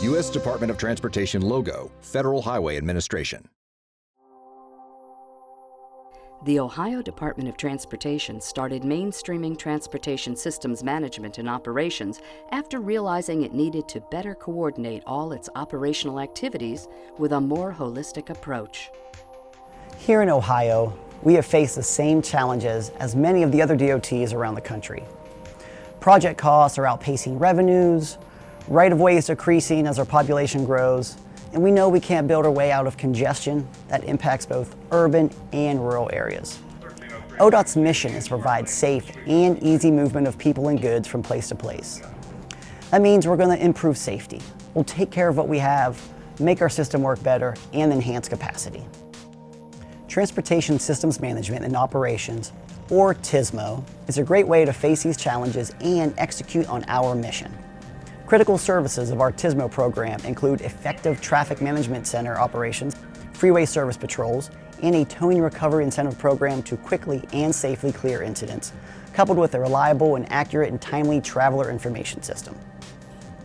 U.S. Department of Transportation logo, Federal Highway Administration. The Ohio Department of Transportation started mainstreaming transportation systems management and operations after realizing it needed to better coordinate all its operational activities with a more holistic approach. Here in Ohio, we have faced the same challenges as many of the other DOTs around the country. Project costs are outpacing revenues, right-of-way is decreasing as our population grows, and we know we can't build our way out of congestion that impacts both urban and rural areas. ODOT's mission is to provide safe and easy movement of people and goods from place to place. That means we're going to improve safety. We'll take care of what we have, make our system work better, and enhance capacity. Transportation Systems Management and Operations, or TSMO, is a great way to face these challenges and execute on our mission. Critical services of our TSMO program include effective traffic management center operations, freeway service patrols, and a towing recovery incentive program to quickly and safely clear incidents, coupled with a reliable and accurate and timely traveler information system.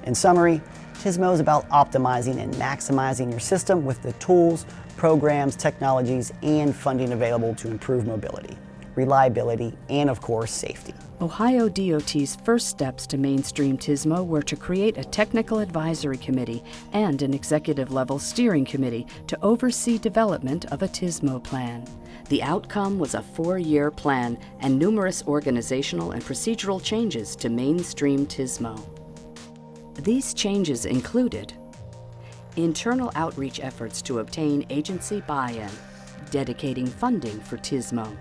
In summary, TSMO is about optimizing and maximizing your system with the tools, programs, technologies, and funding available to improve mobility, reliability, and of course, safety. Ohio DOT's first steps to mainstream TSMO were to create a technical advisory committee and an executive-level steering committee to oversee development of a TSMO plan. The outcome was a 4-year plan and numerous organizational and procedural changes to mainstream TSMO. These changes included internal outreach efforts to obtain agency buy-in, dedicating funding for TSMO,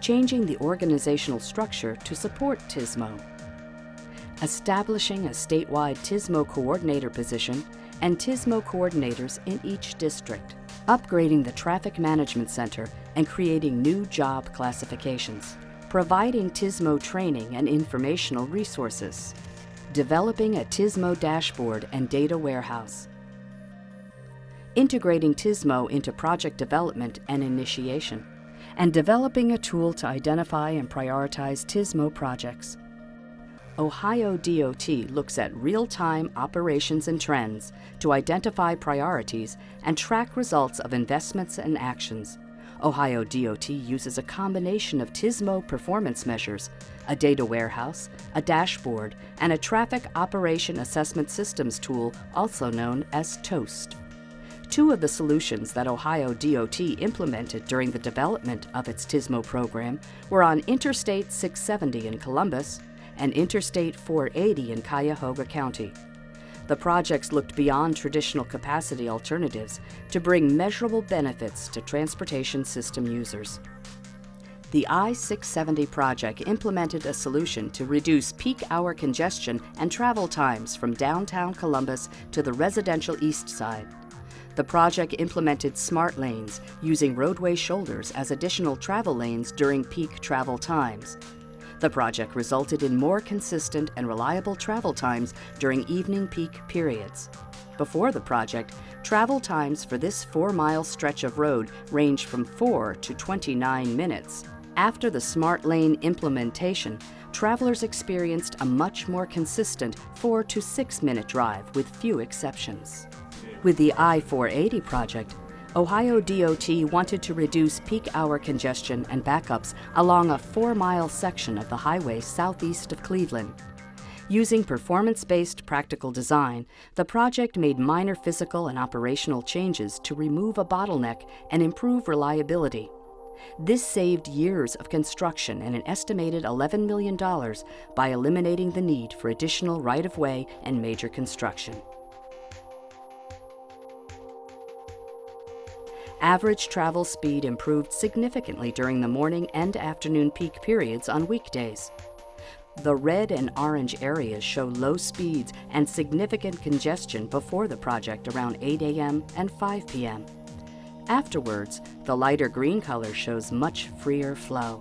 changing the organizational structure to support TSMO, establishing a statewide TSMO coordinator position and TSMO coordinators in each district, upgrading the traffic management center and creating new job classifications, providing TSMO training and informational resources, developing a TSMO dashboard and data warehouse, integrating TSMO into project development and initiation, and developing a tool to identify and prioritize TSMO projects. Ohio DOT looks at real-time operations and trends to identify priorities and track results of investments and actions. Ohio DOT uses a combination of TSMO performance measures, a data warehouse, a dashboard, and a traffic operation assessment systems tool, also known as TOAST. Two of the solutions that Ohio DOT implemented during the development of its TSMO program were on Interstate 670 in Columbus and Interstate 480 in Cuyahoga County. The projects looked beyond traditional capacity alternatives to bring measurable benefits to transportation system users. The I-670 project implemented a solution to reduce peak hour congestion and travel times from downtown Columbus to the residential east side. The project implemented smart lanes, using roadway shoulders as additional travel lanes during peak travel times. The project resulted in more consistent and reliable travel times during evening peak periods. Before the project, travel times for this 4-mile stretch of road ranged from 4 to 29 minutes. After the smart lane implementation, travelers experienced a much more consistent 4 to 6-minute drive with few exceptions. With the I-480 project, Ohio DOT wanted to reduce peak hour congestion and backups along a 4-mile section of the highway southeast of Cleveland. Using performance-based practical design, the project made minor physical and operational changes to remove a bottleneck and improve reliability. This saved years of construction and an estimated $11 million by eliminating the need for additional right-of-way and major construction. Average travel speed improved significantly during the morning and afternoon peak periods on weekdays. The red and orange areas show low speeds and significant congestion before the project around 8 a.m. and 5 p.m. Afterwards, the lighter green color shows much freer flow.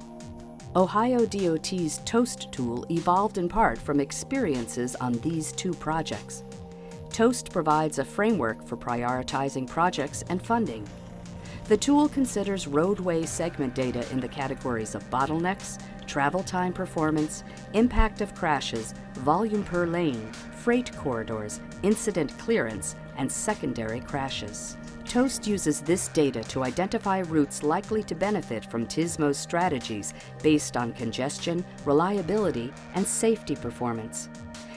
Ohio DOT's TOAST tool evolved in part from experiences on these two projects. TOAST provides a framework for prioritizing projects and funding. The tool considers roadway segment data in the categories of bottlenecks, travel time performance, impact of crashes, volume per lane, freight corridors, incident clearance, and secondary crashes. TOAST uses this data to identify routes likely to benefit from TSMO's strategies based on congestion, reliability, and safety performance.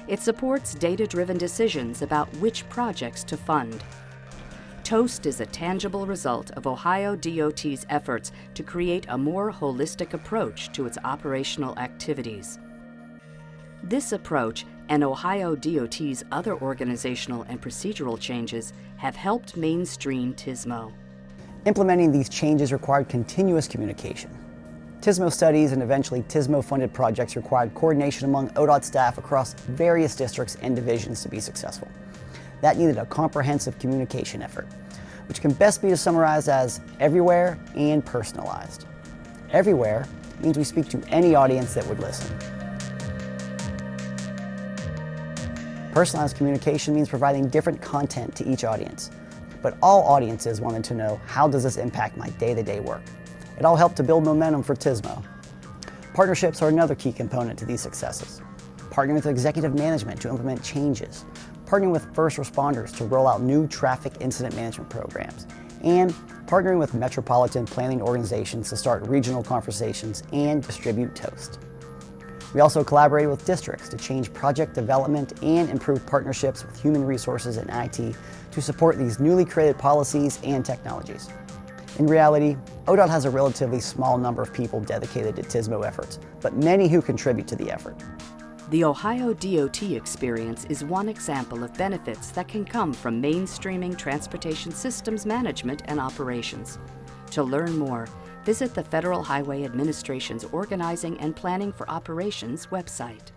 It supports data-driven decisions about which projects to fund. TOAST is a tangible result of Ohio DOT's efforts to create a more holistic approach to its operational activities. This approach and Ohio DOT's other organizational and procedural changes have helped mainstream TSMO. Implementing these changes required continuous communication. TSMO studies and eventually TSMO-funded projects required coordination among ODOT staff across various districts and divisions to be successful. That needed a comprehensive communication effort, which can best be summarized as everywhere and personalized. Everywhere means we speak to any audience that would listen. Personalized communication means providing different content to each audience. But all audiences wanted to know, how does this impact my day-to-day work? It all helped to build momentum for TSMO. Partnerships are another key component to these successes. Partnering with executive management to implement changes, partnering with first responders to roll out new traffic incident management programs, and partnering with metropolitan planning organizations to start regional conversations and distribute TOAST. We also collaborated with districts to change project development and improve partnerships with human resources and IT to support these newly created policies and technologies. In reality, ODOT has a relatively small number of people dedicated to TSMO efforts, but many who contribute to the effort. The Ohio DOT experience is one example of benefits that can come from mainstreaming transportation systems management and operations. To learn more, visit the Federal Highway Administration's Organizing and Planning for Operations website.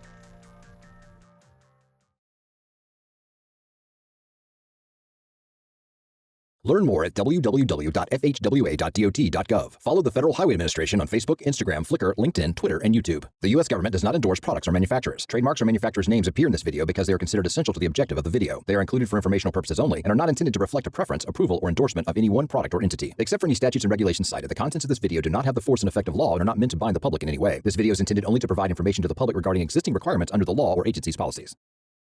Learn more at www.fhwa.dot.gov. Follow the Federal Highway Administration on Facebook, Instagram, Flickr, LinkedIn, Twitter, and YouTube. The U.S. government does not endorse products or manufacturers. Trademarks or manufacturers' names appear in this video because they are considered essential to the objective of the video. They are included for informational purposes only and are not intended to reflect a preference, approval, or endorsement of any one product or entity. Except for any statutes and regulations cited, the contents of this video do not have the force and effect of law and are not meant to bind the public in any way. This video is intended only to provide information to the public regarding existing requirements under the law or agency's policies.